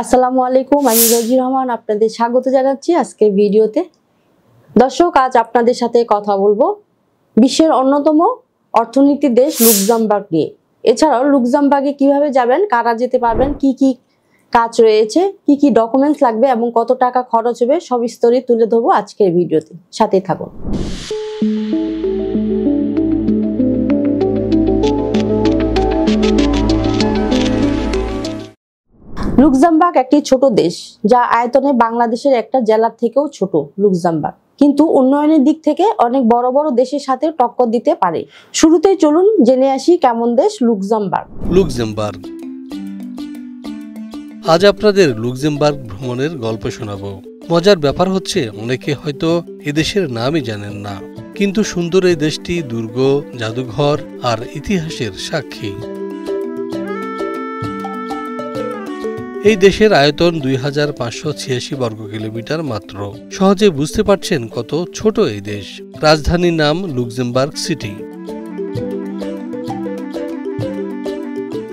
আসসালামু আলাইকুম, আমি রোজি রহমান আপনাদের স্বাগত জানাচ্ছি আজকের ভিডিওতে। দর্শক, আজ আপনাদের সাথে কথা বলবো বিশ্বের অন্যতম অর্থনীতির দেশ লুক্সেমবার্গ নিয়ে। এছাড়াও লুক্সেমবার্গে কিভাবে যাবেন, কারা যেতে পারবেন, কি কি কাজ রয়েছে, কি কি ডকুমেন্টস লাগবে এবং কত টাকা খরচ হবে সবিস্তারে তুলে ধরবো আজকের ভিডিওতে। সাথে থাকুন। লুক্সেমবার্গ একটি ছোট দেশ, যা আয়তনে বাংলাদেশের একটা জেলার থেকেও ছোট। লুক্সেমবার্গ কিন্তু উন্নয়নের দিক থেকে অনেক বড় বড় দেশের সাথে টক্কর দিতে পারে। শুরুতেই চলুন জেনে আসি কেমন দেশ লুক্সেমবার্গ। আজ আপনাদের লুক্সেমবার্গ ভ্রমণের গল্প শোনাবো। মজার ব্যাপার হচ্ছে, অনেকে হয়তো এদেশের নামই জানেন না, কিন্তু সুন্দর এই দেশটি দুর্গ, জাদুঘর আর ইতিহাসের সাক্ষী। এই দেশের আয়তন 2586 বর্গ কিলোমিটার মাত্র। সহজে বুঝতে পারছেন কত ছোট এই দেশ। রাজধানীর নাম Luxembourg City.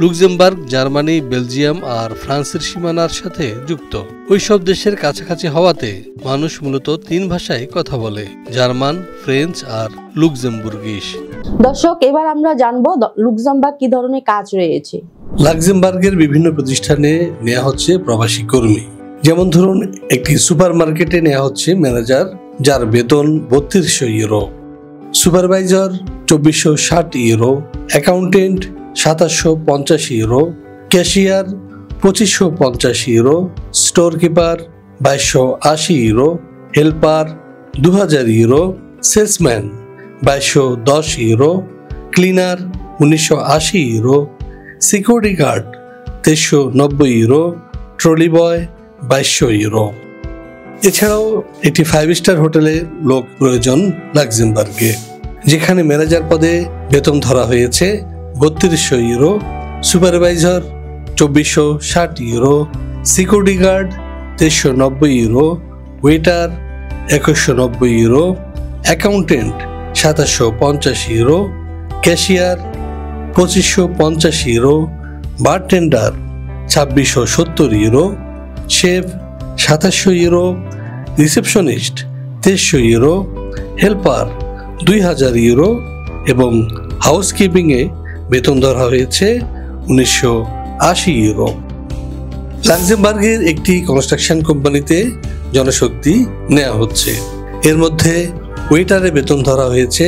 Luxembourg Germany, Belgium আর ফ্রান্সের সীমানার সাথে যুক্ত। ওইসব দেশের কাছাকাছি হওয়াতে মানুষ মূলত 3 ভাষায় কথা বলে: জার্মান, ফ্রেঞ্চ আর লুক্সেমবুর্গিশ। দর্শক, এবার আমরা জানবো লুক্সেমবার্গ কি ধরনের কাজ রয়েছে। লাক্সেমবার্গের বিভিন্ন প্রতিষ্ঠানে নেওয়া হচ্ছে প্রবাসী কর্মী। যেমন ধরুন, একটি সুপার মার্কেটে নেওয়া হচ্ছে ম্যানেজার, যার বেতন 3200 euro, supervisor 2460 euro, accountant 2750 euro, cashier 2550 euro, store keeper 2280 euro, helper 2000 euro, salesman 2210 euro, cleaner 1980 euro, security guard 2390 euro, trolley boy 2200 euro. এছাড়াও একটি 5 স্টার হোটেলে লোক প্রয়োজন লাক্সেমবার্গে, যেখানে ম্যানেজার পদে বেতন ধরা হয়েছে 3200 euro, supervisor 2460 euro, security guard 2390 euro, waiter 2190 euro, accountant 2750 euro, cashier 2550 euro, bartender 2670 euro, chef 2700 euro, receptionist 2300 euro, helper 2000 euro এবং হাউসকিপিংয়ে বেতন ধরা হয়েছে 1980 ইউরো। লাক্সেমবার্গের একটি কনস্ট্রাকশন কোম্পানিতে জনশক্তি নেওয়া হচ্ছে। এর মধ্যে ওয়েটারে বেতন ধরা হয়েছে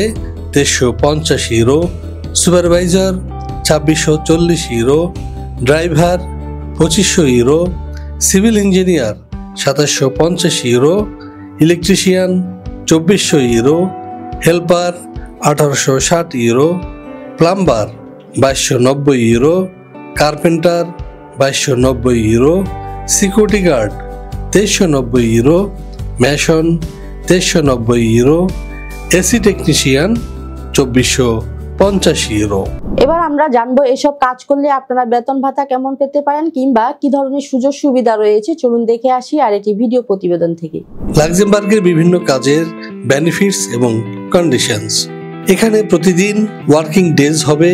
2350 euro, supervisor 2640 euro, driver 2500 euro, civil engineer 2750 euro, electrician 2400 euro, helper 1860 euro, plumber 2290 euro, carpenter 2290 euro, security guard 2390 euro, mason 2390 euro, AC technician 2450 euro. এবার আমরা জানবো এসব কাজ করলে আপনারা বেতন ভাতা কেমন পেতে পারেন কিংবা কি ধরনের সুযোগ সুবিধা রয়েছে। চলুন দেখে আসি আর একটি ভিডিও প্রতিবেদন থেকে। লাক্সেমবার্গের বিভিন্ন কাজের বেনিফিটস এবং কন্ডিশনস। এখানে প্রতিদিন ওয়ার্কিং ডেজ হবে,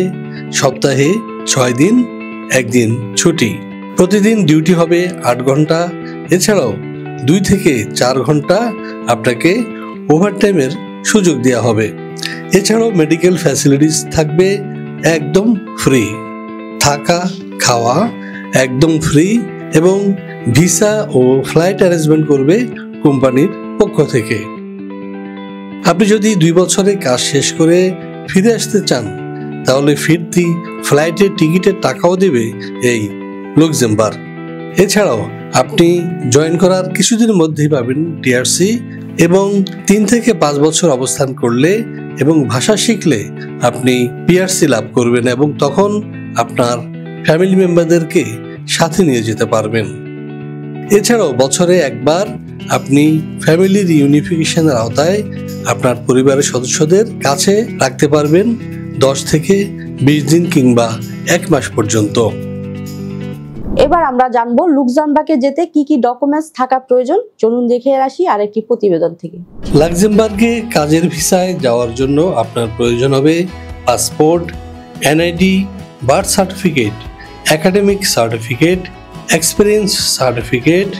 সপ্তাহে 6 দিন, 1 দিন ছুটি। প্রতিদিন ডিউটি হবে 8 ঘন্টা। এছাড়াও 2 থেকে 4 ঘন্টা আপনাকে ওভারটাইমের সুযোগ দেওয়া হবে। এছাড়াও মেডিকেল ফ্যাসিলিটিস থাকবে একদম ফ্রি, থাকা খাওয়া একদম ফ্রি এবং ভিসা ও ফ্লাইট অ্যারেঞ্জমেন্ট করবে কোম্পানির পক্ষ থেকে। আপনি যদি 2 বছরে কাজ শেষ করে ফিরে আসতে চান, তাহলে ফিরতি ফ্লাইটের টিকিটের টাকাও দেবে এই লুক্সেমবার্গ। এছাড়াও আপনি জয়েন করার কিছুদিনের মধ্যেই পাবেন টিআরসি এবং 3 থেকে 5 বছর অবস্থান করলে এবং ভাষা শিখলে আপনি পিআরসি লাভ করবেন এবং তখন আপনার ফ্যামিলি মেম্বারদেরকে সাথে নিয়ে যেতে পারবেন। এছাড়াও বছরে একবার আপনি ফ্যামিলি রিইউনিফিকেশনের আওতায় আপনার পরিবারের সদস্যদের কাছে রাখতে পারবেন 10 থেকে 20 দিন কিংবা 1 মাস পর্যন্ত। এবার আমরা জানবো লুক্সেমবার্গে যেতে কি কি ডকুমেন্টস থাকা প্রয়োজন। চলুন দেখে আসি আরেকটি প্রতিবেদন থেকে। লাক্সেমবার্গে কাজের ভিসায় যাওয়ার জন্য আপনার প্রয়োজন হবে passport, NID, birth certificate, academic certificate, experience certificate,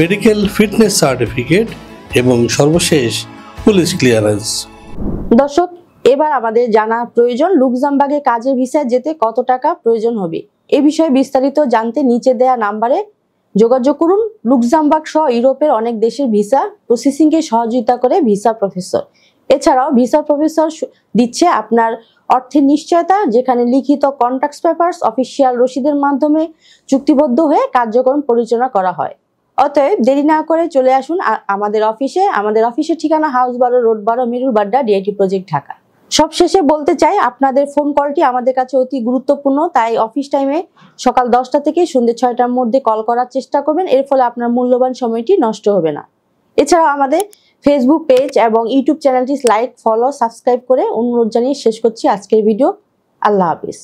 medical fitness certificate এবং সর্বশেষ পুলিশ ক্লিয়ারেন্স। দর্শক, এবার আমাদের জানা প্রয়োজন লুক্সেমবার্গে কাজের ভিসায় যেতে কত টাকা প্রয়োজন হবে। এ বিষয়ে বিস্তারিত জানতে নিচে দেয়া নাম্বারে যোগাযোগ করুন। লুক্সেমবার্গ সহ ইউরোপের অনেক দেশের ভিসা প্রসেসিংকে সহযোগিতা করে ভিসা প্রফেসর। এছাড়াও ভিসা প্রফেসর দিচ্ছে আপনার অর্থের নিশ্চয়তা, যেখানে লিখিত কন্ট্রাক্ট পেপারস অফিসিয়াল রসিদের মাধ্যমে চুক্তিবদ্ধ হয়ে কার্যক্রম পরিচালনা করা হয়। অতএব দেরি না করে চলে আসুন আমাদের অফিসে। আমাদের অফিসের ঠিকানা house 12, road 12, Merul Badda, DIT project, Dhaka. সবশেষে বলতে চাই, আপনাদের ফোন কলটি আমাদের কাছে অতি গুরুত্বপূর্ণ, তাই অফিস টাইমে সকাল 10টা থেকে সন্ধ্যে 6টার মধ্যে কল করার চেষ্টা করবেন। এর ফলে আপনার মূল্যবান সময়টি নষ্ট হবে না। এছাড়াও আমাদের ফেসবুক পেজ এবং ইউটিউব চ্যানেলটি লাইক, ফলো, সাবস্ক্রাইব করে অনুরোধ জানিয়ে শেষ করছি আজকের ভিডিও। আল্লাহ হাফিজ।